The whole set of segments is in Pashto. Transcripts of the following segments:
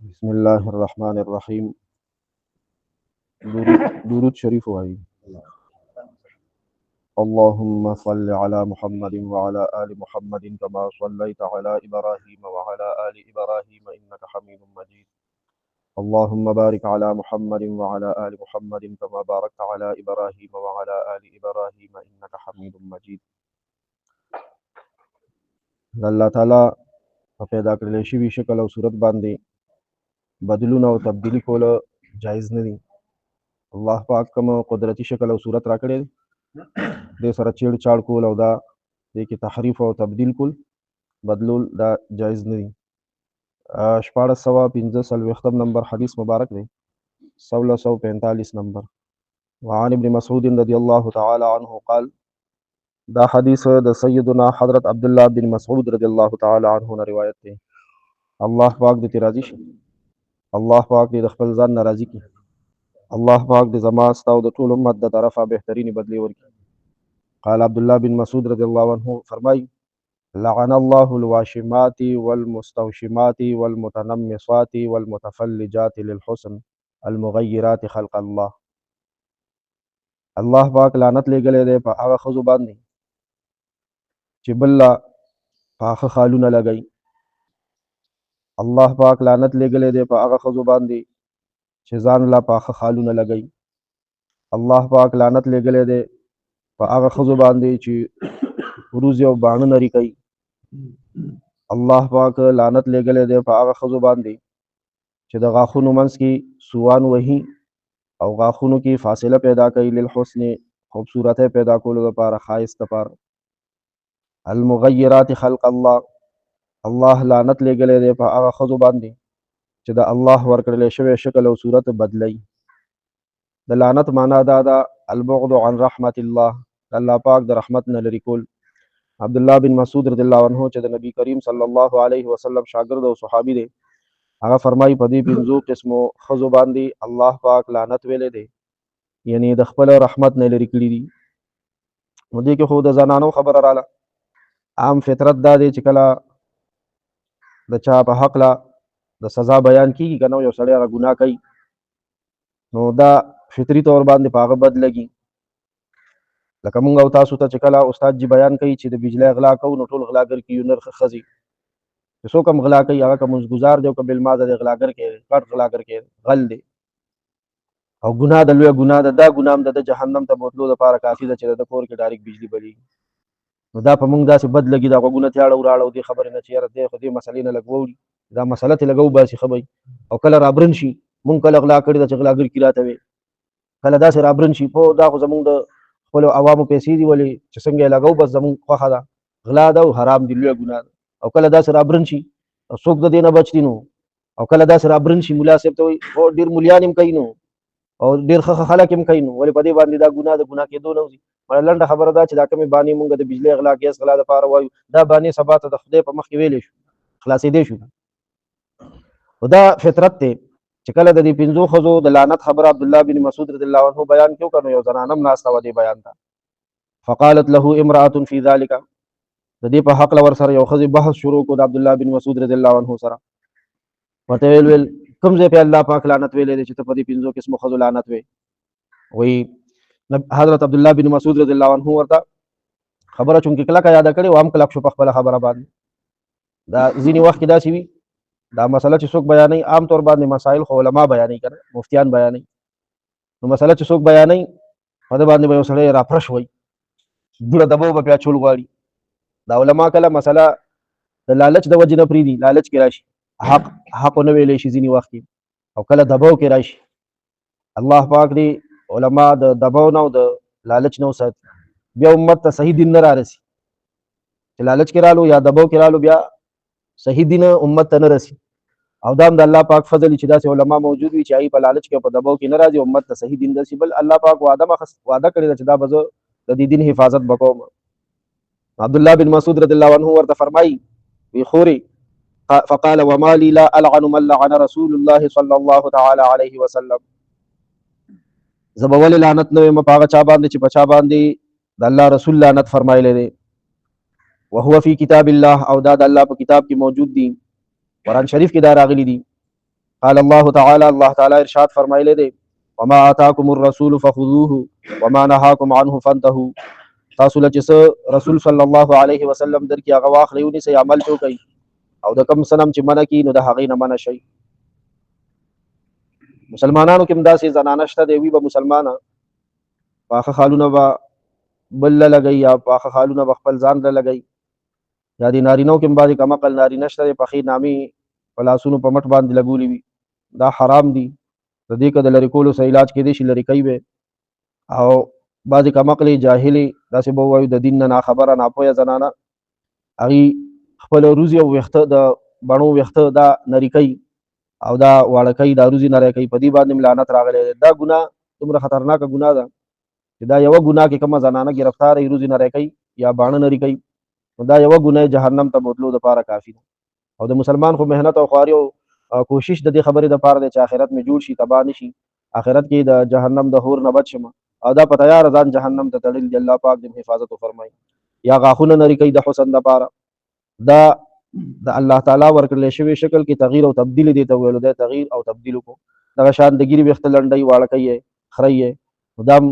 بسم الله الرحمن الرحيم. درود شريف وعي. اللهم صل على محمد وعلى آل محمد كما صليت على إبراهيم وعلى آل إبراهيم إنك حميد مجيد. اللهم بارك على محمد وعلى آل محمد كما باركت على إبراهيم وعلى آل إبراهيم إنك حميد مجيد. الله تعالی په پیدا کړل شوي شکل او صورت باندې بدلون او تبدیلی کول جایز نه دي. الله پاک کوم قدرتی شکل او صورت راکړي د سره چیړ چاړ کول او دا د کې تحریف او تبدیل کول بدلول دا جایز نه دي. 1445 نمبر حدیث مبارک دی 1645 نمبر. وعن ابن مسعود رضی الله تعالی عنه قال، دا حدیث د سیدنا حضرت عبدالله بن مسعود رضی الله تعالی عنه نه روایت دی. الله پاک دې راضي شي، الله پاک دې د خپل ځان ناراضي کړي، الله پاک دې زما ستا او د ټول امت د طرفه بهترینی بدلی ورکړي. قال عبد الله بن مسعود رضی الله عنه فرمای، لعن الله الواشمات والمستوشمات والمتنمصات والمتفلجات للحسن المغيرات خلق الله. الله پاک لعنت لګلې ده په هغه خزو باندې چې بل پاخه خالونه لګي. الله پاک لعنت لګلې ده په هغه خزو باندې چې ځان لا پاخه خالونه لګي. الله پاک لعنت لګلې ده په هغه خزو باندې چې روز یو باڼه نری کوي. الله پاک لعنت لګلې ده په هغه خزو باندې چې د غاښونو منځ کې سوان وهي او غاښونو کې فاصله پیدا کوي. للحسن خوبصورت پیدا کولو لپاره، ښایست لپاره. المغیرات خلق الله، الله لعنت لګلې ده په هغه خزو باندې چې د الله ورکړل شوی شکل او صورت بدلی. د لعنت معنا دا ده البعد عن رحمت الله، الله پاک د رحمت نه لري کول. عبد الله بن مسعود رضی الله عنه چې د نبی کریم صلی الله علیه وسلم شاګرد او صحابي دی، هغه فرمایي په دې پنځو قسمو خزو باندې الله پاک لعنت ویلې دی، یعنی د خپل رحمت نه لري کړی دي. نو دې کې خو د زنانو خبره رااله. عام فطرت دا دی چې کله د چا په حق لا د سزا بیان کیږي کنه یو سړی هغه ګناه کوي، نو دا فطری طور باندې په هغه بد لګي. لکه مونږ او تاسو ته چې کله استاد جی بیان کوي چې د بجلی غلا کوو نو ټول غلاګر کیو نرخ خزي، چې څوک هم غلا کوي هغه کوم گزار دی او کبل ما د غلاګر کې غټ غلاګر کې غل دی او ګناه د لوی ګناه دا ګنام د جهنم ته بوتلو لپاره کافی ده چې د کور کې ډایرک بجلی بلی. نو دا په مونږ داسې بد لګي دا غوونه تیاړه وراړه دې خبره نه چیرې دې خو دې مسلې نه لګوي دا مسله ته لګو باسي خبري. او کله رابرن شي مونږ کله غلا کړی د غلاګر کې راته وي، کله داسې رابرن شي په دا خو زمونږ د خپل عوامو پیسې دی ولې چې څنګه لګاو بس زمونږ خوخه ده غلا ده او حرام دی لوی ګناه. او کله داسې رابرن شي څوک د دې نه بچ دي نو، او کله داسې رابرن شي ملا صاحب ته وي او ډیر مليان هم کوي نو او ډیر خلک هم کوي نو ولې په دې باندې دا ګناه د ګناه کېدو نه وي. مړه لنډه خبره ده چې دا کومې باندې مونږ د بجلی غلا کیس غلا لپاره وایو دا باندې سبا ته د خدای په مخ کې ویلې شو خلاصې دی شو. او دا فطرت ته چې کله د دې پنځو خزو د لعنت خبر عبد الله بن مسعود رضی الله عنه بیان کیو کنه یو زنانم ناسته و دې بیان تا فقالت له امراه في ذلك، د دې په حق لور سره یو خزي بحث شروع کو د عبد الله بن مسعود رضی الله عنه سره. ورته ویل کوم ځای په الله پاک لعنت ویلې چې ته په دې پنځو قسمو خزو لعنت وی. وی حضرت عبد الله بن مسعود رضی الله عنه ورته خبره چونکې کله کا یاد کړي و هم کله شو په خپل خبره باندې دا ځینی وخت دا سی وی دا مسله چې څوک بیانې عام طور باندې مسائل خو علما بیانې کړي مفتیان بیانې، نو مسله چې څوک بیانې په دې باندې به وسړی را فرش وای ډوړه دبو په پیا چول غواړي. دا علما کله مسله د لالچ د وجه نه پریدي لالچ کې راشي حق نه ویلې شي ځینی وخت او کله دبو کې راشي. الله پاک دې علما د دباو نه او د لالچ نه وسات بیا امت ته صحیح دین نه را رسي چې لالچ کې رالو یا دباو کې رالو بیا صحیح دین امت ته نه رسي. او دا د الله پاک فضل چې داسې علما موجود وي چې ای په لالچ کې په دباو کې نه راځي امت ته صحیح دین رسي، بل الله پاک وعده کړی چې دا به د دې دین حفاظت وکوم. عبد الله بن مسعود رضی الله عنه ورته فرمایي وی خوري فقال وما لي لا العن من لعن رسول الله صلى الله تعالی علیه وسلم، زبول لعنت نو ما پاغه چا باندې چې بچا باندې د الله رسول لعنت فرمایلی دی. وهو فی کتاب الله، او دا د الله په کتاب کې موجود دي، قرآن شریف کې دا راغلی دي. قال الله تعالی، الله تعالی ارشاد فرمایلی دی وما آتاکم الرسول فخذوه وما نهاکم عنه فانتهوا. تاسو له چې رسول صلی الله علیه وسلم در کې هغه واخلئ ونیسئ، عمل وکړئ، او د کوم څه چې منع کړي نو د هغې نه منع شئ. مسلمانانو کې هم داسې زنانه شته دی، وي به مسلمانه پاخه خالونه به بل له لګوي یا پاخه خالونه به خپل ځان له لګوي، یا د نارینهو کې هم بعضې کمعقل نارینه شته دی پخې نامې په لاسونو په مټ باندې لګولي وي، دا حرام دي. د دې که د لرې کولو څه علاج کېدی شي لرې کوي به. او بعضې کمعقلې جاهلې داسې به ووایو د دین نه ناخبره ناپوهه زنانه هغې خپل روزي او ویښته د بڼو ویښته دا نري کوي او دا واړه کوي، دا روزي نری کوي، په دې باندې هم لعنت راغلی دی. دا ګناه دومره خطرناکه ګناه ده چې دا یوه ګناه کې کومه زنانه ګرفتاره وي روزي نری کوي یا باڼه نري کوي، نو دا یوه ګناه جهنم ته بوتلو دپاره کافي ده. او د مسلمان خو محنت او خواري او کوشش د دې خبرې دپاره دی چې آخرت مې جوړ شي، تباه نه شي، آخرت کې د جهنم د هور نه بچ شم، او دا په تیاره ځان جهنم ته تړل دي. الله پاک دې حفاظت وفرمایي. یا غاښونه نري کوي د حسن دپاره، دا د الله تعالی ورکړلی شوی شکل کې تغییر او تبدیل دی ته ویلو دی، تغییر او تبدیل وکړو. دغه شان د ګیري ویښته لنډوي، واړه کوي یې، خرئ یې، نو دا هم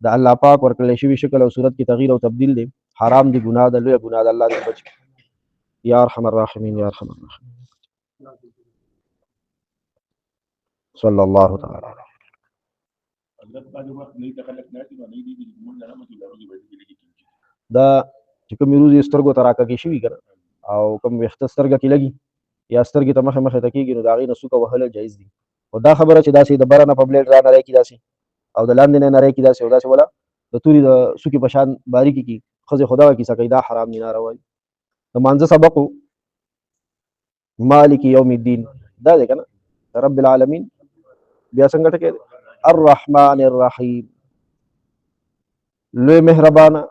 د الله پاک ورکړلی شوي شکل او صورت کې تغییر او تبدیل دی، حرام دی، ګناه ده، لویه ګناه ده. الله دې بچ کړي. یا ارحم الراحمین، یا ارحم الراحمین. صلی الله تعالی علیه. دا چې کومې روزي سترګو ته راکږې شوي که نه او کوم ویښته سترګه کې لګي یا سترګې ته مخې ته کېږي نو د هغې نه څوکه وهل جایز دي. خو دا خبره چې داسې د بره نه په بلیډ را نری کړي داسې او د لاندې نه نری کړي داسې او داسې ولا د تورې د څوکې په شان باریکې کړي ښځې خو دغه کیسه کوي، دا حرام دي، ناروا دي. د مانځه سبق و مالک یوم الدین دا دی که نه رب العالمین، بیا څنګه ټکی دی الرحمن الرحیم، لوی مهربانه،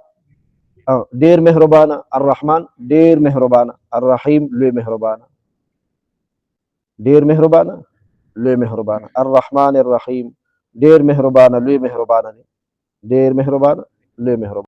ډیر مهربانه، الرحمن ډیر مهربانه، الرحیم لوی مهربانه، ډیر مهربانه لوی مهربانه، الرحمن الرحیم ډیر مهربانه لوی مهربانه دی، ډیر مهربانه لوی مهربانه.